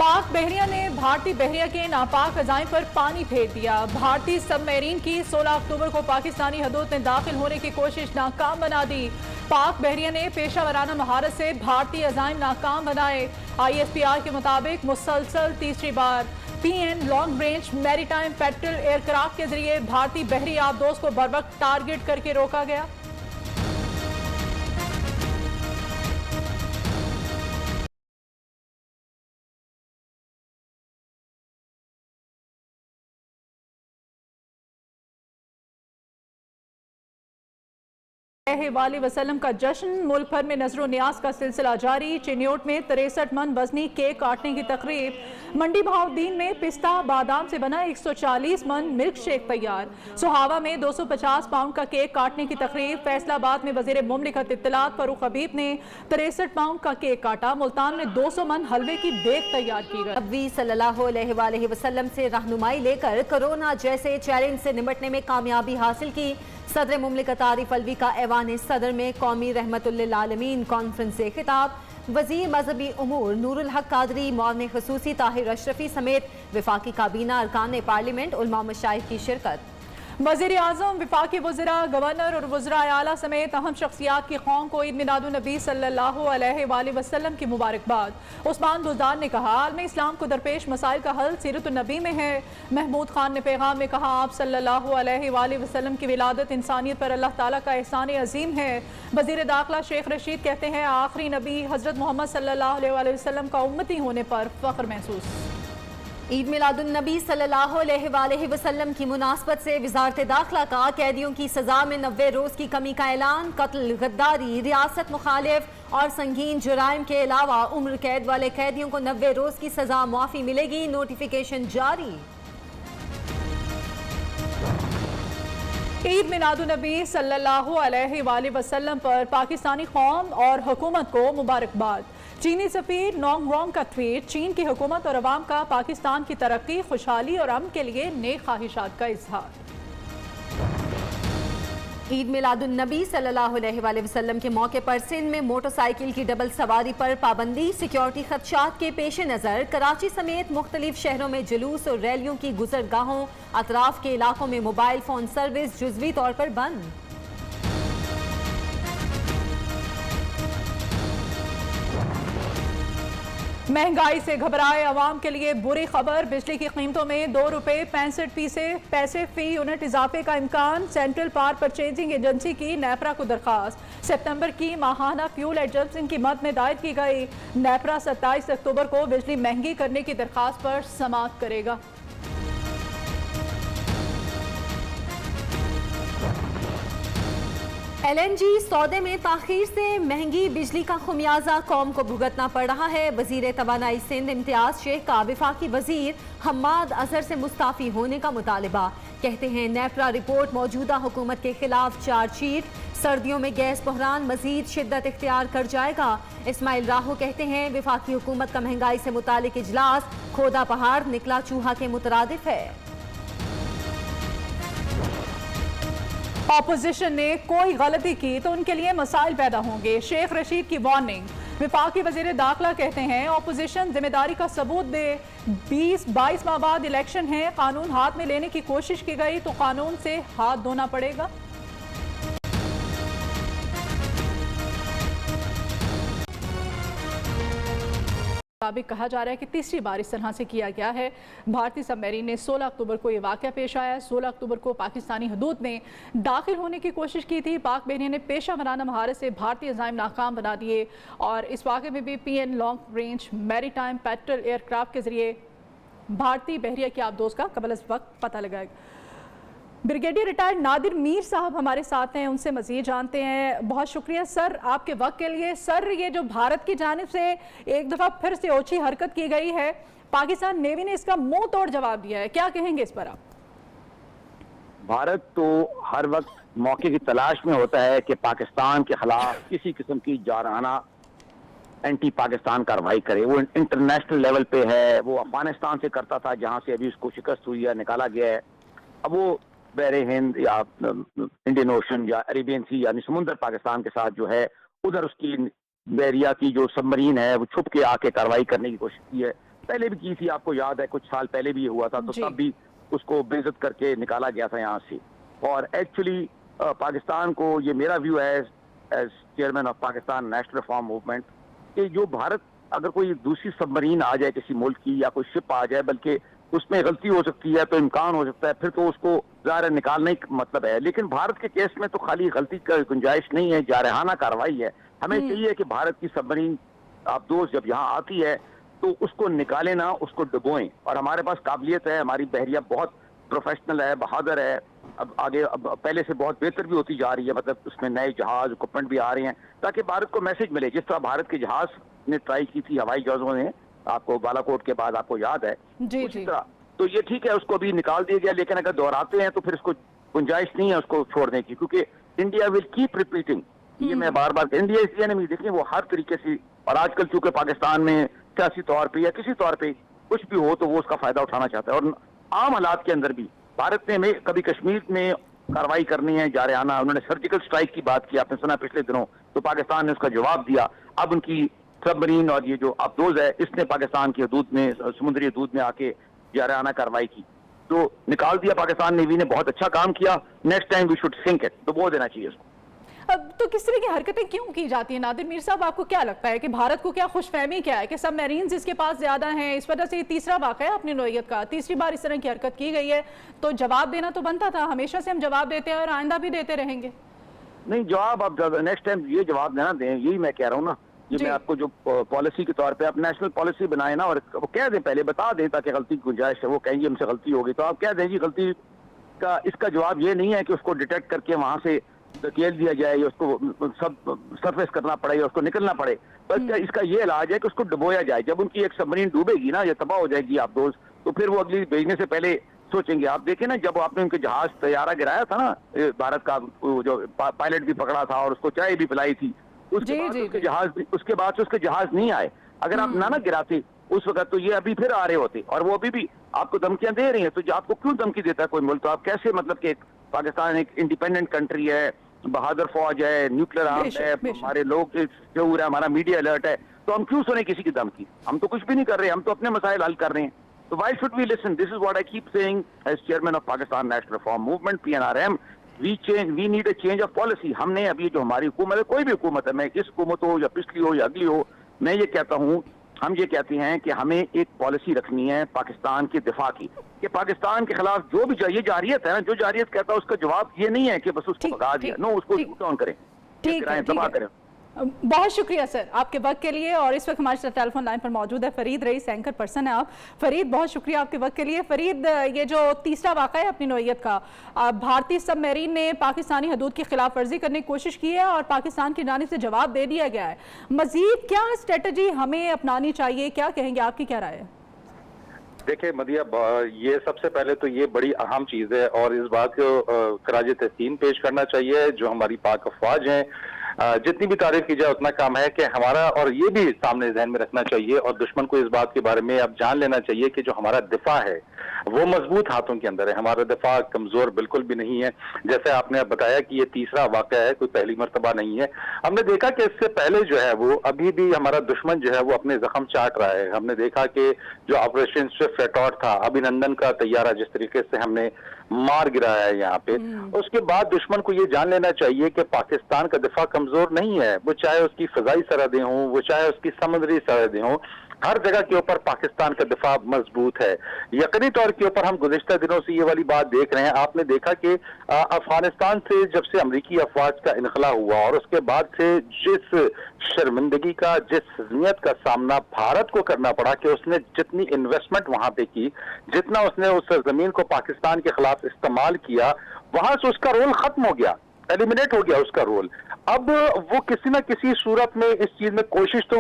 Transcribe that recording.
पाक बहरिया ने भारतीय बहरिया के नापाक अजाइम पर पानी फेर दिया। भारतीय सबमरीन की 16 अक्टूबर को पाकिस्तानी हदूद में दाखिल होने की कोशिश नाकाम बना दी। पाक बहरिया ने पेशा वराना महारत से भारतीय अजाइम नाकाम बनाए। ISPR के मुताबिक मुसलसल तीसरी बार PN long range maritime petrol aircraft के जरिए भारतीय बहरी आबदोज को बर वक्त टारगेट करके रोका गया। वसल्लम का जश्न, मुल्क भर में नजरो न्याज का सिलसिला जारी। चिन्योट में 63 मन वजनी केक काटने की तकरीब। मंडी बहाउद्दीन में पिस्ता बादाम से बना 140 मन मिल्क शेक तैयार। सुहावा में 250 पाउंड का केक काटने की तकरीब। फैसलाबाद में वजीर मुमलिकत इत्तलात फरूख हबीब ने 63 पाउंड का केक काटा। मुल्तान में 200 मन हलवे की बेक तैयार की गई। नबी सल्लल्लाहु अलैहि वसल्लम से रहनुमाई लेकर कोरोना जैसे चैलेंज से निपटने में कामयाबी हासिल की। सदर मुमलिकत आरिफ अलवी का ऐवान सदर में कौमी रहमतुल्लिल आलमीन कॉन्फ्रेंस से खिताब। वज़ीर मजहबी उमूर नूरुल हक कादरी, मौलाना खसूसी ताहिर अशरफी समेत विफाकी काबीना अरकान पार्लियामेंट, उलमा मशाइख की शिरकत। वज़ीर आज़म, विफाकी वज़रा, गवर्नर और वज़रा आला समेत अहम शख्सियात की कौम को ईद मिलादुन्नबी सल्लल्लाहु अलैहि वसल्लम की मुबारकबाद। उस्मान बुज़दार ने कहा, आलम इस्लाम को दरपेश मसाइल का हल सीरतुन्नबी में है। महमूद खान ने पैगाम में कहा, आप सल्लल्लाहु अलैहि वसल्लम की विलादत इंसानियत पर अल्लाह ताला का एहसान अजीम है। वज़ीर दाखिला शेख रशीद कहते हैं, आखिरी नबी हज़रत मोहम्मद सल्लल्लाहु अलैहि वसल्लम का उम्मती होने पर फ़ख्र महसूस। ईद मिलादुन्नबी सल्लल्लाहु अलैहि वसल्लम की मुनासबत से वज़ारत दाखिला का कैदियों की सज़ा में 90 रोज़ की कमी का ऐलान। कत्ल, गद्दारी, रियासत मुखालिफ और संगीन जुराइम के अलावा उम्र कैद वाले कैदियों को 90 रोज़ की सज़ा मुआफ़ी मिलेगी। नोटिफिकेशन जारी। ईद मिलादुन्नबी सल्लल्लाहु अलैहि वसल्लम पर पाकिस्तानी कौम और हुकूमत को मुबारकबाद। चीनी सफीर नोंग रोंग का ट्वीट, चीन की हुकूमत और अवाम का पाकिस्तान की तरक्की, खुशहाली और अमन के लिए नेक ख्वाहिशात का इजहार। ईद मिलादुन्नबी सल्लल्लाहु अलैहि वसल्लम के मौके पर सिंध में मोटरसाइकिल की डबल सवारी पर पाबंदी। सिक्योरिटी खदशात के पेश नज़र कराची समेत मुख्तलिफ शहरों में जुलूस और रैलियों की गुजरगाहों, अतराफ के इलाकों में मोबाइल फोन सर्विस जुज़वी तौर पर बंद। महंगाई से घबराए अवाम के लिए बुरी खबर। बिजली की कीमतों में 2 रुपये 65 पैसे फी यूनिट इजाफे का इम्कान। सेंट्रल पावर परचेजिंग एजेंसी की नेपरा को दरखास्त। सितंबर की माहाना फ्यूल एडजस्टिंग की मद में दायर की गई। नेपरा 27 अक्टूबर को बिजली महंगी करने की दरखास्त पर समाअत करेगा। LNG सौदे में ताखीर से महंगी बिजली का खुमियाजा कौम को भुगतना पड़ रहा है। वजीर तवानाई सिंध इम्तियाज शेख का विफाकी वजीर हम्माद अजहर से मुस्ताफी होने का मुतालबा। कहते हैं, नेपरा रिपोर्ट मौजूदा हुकूमत के खिलाफ चार्जशीट। सर्दियों में गैस बहरान मजीद शिद्दत इख्तियार कर जाएगा। इस्माइल राहू कहते हैं, विफाकी हुकूमत का महंगाई से मुतालिक इजलास खोदा पहाड़ निकला चूहा के मुतरादिफ है। ऑपोजिशन ने कोई गलती की तो उनके लिए मसाइल पैदा होंगे, शेख रशीद की वार्निंग। विफाकी वजीर दाखिला कहते हैं, ऑपोजिशन जिम्मेदारी का सबूत दे। 20-22 माह बाद इलेक्शन है, कानून हाथ में लेने की कोशिश की गई तो कानून से हाथ धोना पड़ेगा। कहा जा रहा है कि तीसरी बार इस तरह से किया गया है। भारतीय सबमरीन ने 16 अक्टूबर को यह वाक़या पेश आया। 16 अक्टूबर को पाकिस्तानी हदूद में दाखिल होने की कोशिश की थी। पाक बहरिया ने पेशा वराना महारत से भारतीय अज़ाइम नाकाम बना दिए और इस वाक़े में भी PN long range maritime petrol aircraft के जरिए भारतीय बहरिया की आबदोज का कबल अज़ वक्त पता लगाया। ब्रिगेडियर रिटायर्ड नादिर मीर साहब हमारे साथ हैं, उनसे मज़ीद जानते हैं। बहुत शुक्रिया सर आपके वक्त के लिए। सर, ये जो भारत की जानिब से एक दफ़ा फिर से ओछी हरकत की गई है, पाकिस्तान नेवी ने इसका मुंह तोड़ जवाब दिया है, क्या कहेंगे इस पर आप? भारत तो हर वक्त मौके की तलाश में होता है कि पाकिस्तान के खिलाफ किसी किस्म की जारहाना एंटी पाकिस्तान कार्रवाई करे। वो इंटरनेशनल लेवल पे है, वो अफगानिस्तान से करता था जहाँ से अभी उसको शिकस्त हुई है, निकाला गया है। अब वो बहरे हिंद या इंडियन ओशन या अरेबियन सी यानी समुंदर पाकिस्तान के साथ जो है, उधर उसकी बहरिया की जो सबमरीन है वो छुप के आके कार्रवाई करने की कोशिश की है, पहले भी की थी, आपको याद है कुछ साल पहले भी ये हुआ था, तो जी। तब भी उसको बेइज्जत करके निकाला गया था यहाँ से। और एक्चुअली पाकिस्तान को, ये मेरा व्यू है as chairman of Pakistan national reform movement, कि जो भारत अगर कोई दूसरी सबमरीन आ जाए किसी मुल्क की, या कोई शिप आ जाए, बल्कि उसमें गलती हो सकती है तो इम्कान हो सकता है, फिर तो उसको ज़ाहिर निकालने का मतलब है। लेकिन भारत के केस में तो खाली गलती का गुंजाइश नहीं है, जारहाना कार्रवाई है। हमें चाहिए कि भारत की सबमरीन आबदोज जब यहाँ आती है तो उसको निकालें ना, उसको डुबोएं। और हमारे पास काबिलियत है, हमारी बहरिया बहुत प्रोफेशनल है, बहादुर है, अब आगे अब पहले से बहुत बेहतर भी होती जा रही है, मतलब उसमें नए जहाज इक्विपमेंट भी आ रहे हैं, ताकि भारत को मैसेज मिले। जिस तरह भारत के जहाज ने ट्राई की थी, हवाई जहाजों ने, आपको बालाकोट के बाद आपको याद है, जी उसी जी। तरह। तो ये ठीक है, उसको भी निकाल दिया गया, लेकिन अगर दोहराते हैं तो फिर इसको गुंजाइश नहीं है उसको छोड़ने की, क्योंकि इंडिया विल कीप रिपीटिंग। ये मैं बार बार, इंडिया इज द एनिमी, देखिए वो हर तरीके से, और आजकल चूंकि पाकिस्तान में सियासी तौर पे या किसी तौर पे कुछ भी हो तो वो उसका फायदा उठाना चाहता है। और आम हालात के अंदर भी भारत ने में कभी कश्मीर में कार्रवाई करनी है जारहाना, उन्होंने सर्जिकल स्ट्राइक की बात की, आपने सुना पिछले दिनों, तो पाकिस्तान ने उसका जवाब दिया। अब उनकी सबमरीन और ये जो आबदोज है, इसने पाकिस्तान की हदूद में, समुद्री हदूद में आके जारहाना कार्रवाई की, तो निकाल दिया पाकिस्तान नेवी ने। बहुत अच्छा काम किया। Next time we should sync it, तो वो देना चाहिए उसको। अब तो किस तरह की हरकतें क्यों की जाती हैं नादिर मीर साहब? आपको क्या लगता है कि भारत को क्या खुशफहमी क्या है कि सबमरीन्स इसके पास ज्यादा हैं, इस वजह से ये तीसरा वाक़या है अपनी नौयत का, तीसरी बार इस तरह की हरकत की गई है, तो जवाब देना तो बनता था। हमेशा से हम जवाब देते हैं और आइंदा भी देते रहेंगे। नहीं, जवाब आप नेक्स्ट टाइम ये जवाब देना दें, यही मैं कह रहा हूँ ना। ये जी। मैं आपको जो पॉलिसी के तौर पे आप नेशनल पॉलिसी बनाए ना, और वो कह दें, पहले बता दें, ताकि गलती की गुंजाइश है। वो कहेंगे हमसे गलती होगी, तो आप कह दें जी गलती का, इसका जवाब ये नहीं है कि उसको डिटेक्ट करके वहां से धकेल दिया जाए, या उसको सब सरफेस करना पड़े, या उसको निकलना पड़े। बस इसका ये इलाज है कि उसको डुबोया जाए। जब उनकी एक सबमरीन डूबेगी ना, या तबाह हो जाएगी आप दोस्त, तो फिर वो अगली भेजने से पहले सोचेंगे। आप देखें ना, जब आपने उनके जहाज तैयारा गिराया था ना, भारत का जो पायलट भी पकड़ा था और उसको चाय भी पिलाई थी, उसके बाद से उसके जहाज नहीं आए। अगर आप ना गिराते उस वक्त, तो ये अभी फिर आ रहे होते, और वो अभी भी आपको धमकियां दे रही हैं। तो आपको क्यों धमकी देता है कोई मुल्क? तो आप कैसे, मतलब कि पाकिस्तान एक इंडिपेंडेंट कंट्री है, बहादुर फौज है, न्यूक्लियर आर्म्स है, हमारे लोग शऊर है, हमारा मीडिया अलर्ट है, तो हम क्यों सुने किसी की धमकी? हम तो कुछ भी नहीं कर रहे, हम तो अपने मसाइल हल कर रहे हैं। तो why should we listen? This is what I keep saying as chairman of Pakistan national reform movement, PNRM। We need a change of policy. हमने अभी जो हमारी हुकूमत है, कोई भी हुकूमत है, मैं इस हुकूमत हो या पिछली हो या अगली हो, मैं ये कहता हूँ, हम ये कहते हैं कि हमें एक पॉलिसी रखनी है पाकिस्तान के दिफा की, कि पाकिस्तान के खिलाफ जो भी ये जारियत है ना, जो जारियत कहता है, उसका जवाब ये नहीं है कि बस उसको भगा दिया। नो, उसको शूट ऑन करें, दबा करें। बहुत शुक्रिया सर आपके वक्त के लिए। और इस वक्त हमारे साथ टेलीफोन लाइन पर मौजूद है फरीद रईस, एंकर पर्सन है आप। फरीद, बहुत शुक्रिया आपके वक्त के लिए। फरीद, ये जो तीसरा वाक़या है अपनी नौयत का, भारतीय सबमरीन ने पाकिस्तानी हदूद की खिलाफ वर्जी करने की कोशिश की है और पाकिस्तान की जानिब से जवाब दे दिया गया है। मजीद क्या स्ट्रेटजी हमें अपनानी चाहिए, क्या कहेंगे, आपकी क्या राय है? देखिए मदिया, ये सबसे पहले तो ये बड़ी अहम चीज है, और इस बात को खराज तहसीन पेश करना चाहिए जो हमारी पाक अफवाज हैं। जितनी भी तारीफ की जाए उतना कम है कि हमारा, और ये भी सामने जहन में रखना चाहिए, और दुश्मन को इस बात के बारे में अब जान लेना चाहिए कि जो हमारा दिफा है वो मजबूत हाथों के अंदर है। हमारा दिफा कमजोर बिल्कुल भी नहीं है। जैसे आपने बताया कि ये तीसरा वाक़या है, कोई पहली मर्तबा नहीं है। हमने देखा कि इससे पहले जो है वो अभी भी हमारा दुश्मन जो है वो अपने जख्म चाट रहा है। हमने देखा कि जो ऑपरेशन स्विफ्ट रेटॉर्ड था, अभिनंदन का तैयारा जिस तरीके से हमने मार गिराया है यहाँ पे, उसके बाद दुश्मन को ये जान लेना चाहिए कि पाकिस्तान का दिफा कमजोर नहीं है। वो चाहे उसकी फजाई सरहदें हों, वो चाहे उसकी समुद्री सरहदें हों, हर जगह के ऊपर पाकिस्तान का दिफा मजबूत है। यकीनी तौर के ऊपर हम गुज़िश्ता दिनों से ये वाली बात देख रहे हैं। आपने देखा कि अफगानिस्तान से जब से अमरीकी अफवाज का इनखला हुआ और उसके बाद से जिस शर्मिंदगी का, जिस हज़मियत का सामना भारत को करना पड़ा कि उसने जितनी इन्वेस्टमेंट वहां पे की, जितना उसने उस जमीन को पाकिस्तान के खिलाफ इस्तेमाल किया, वहां से उसका रोल खत्म हो गया, एलिमिनेट हो गया उसका रोल। अब वो किसी न किसी सूरत में इस चीज में कोशिश तो वो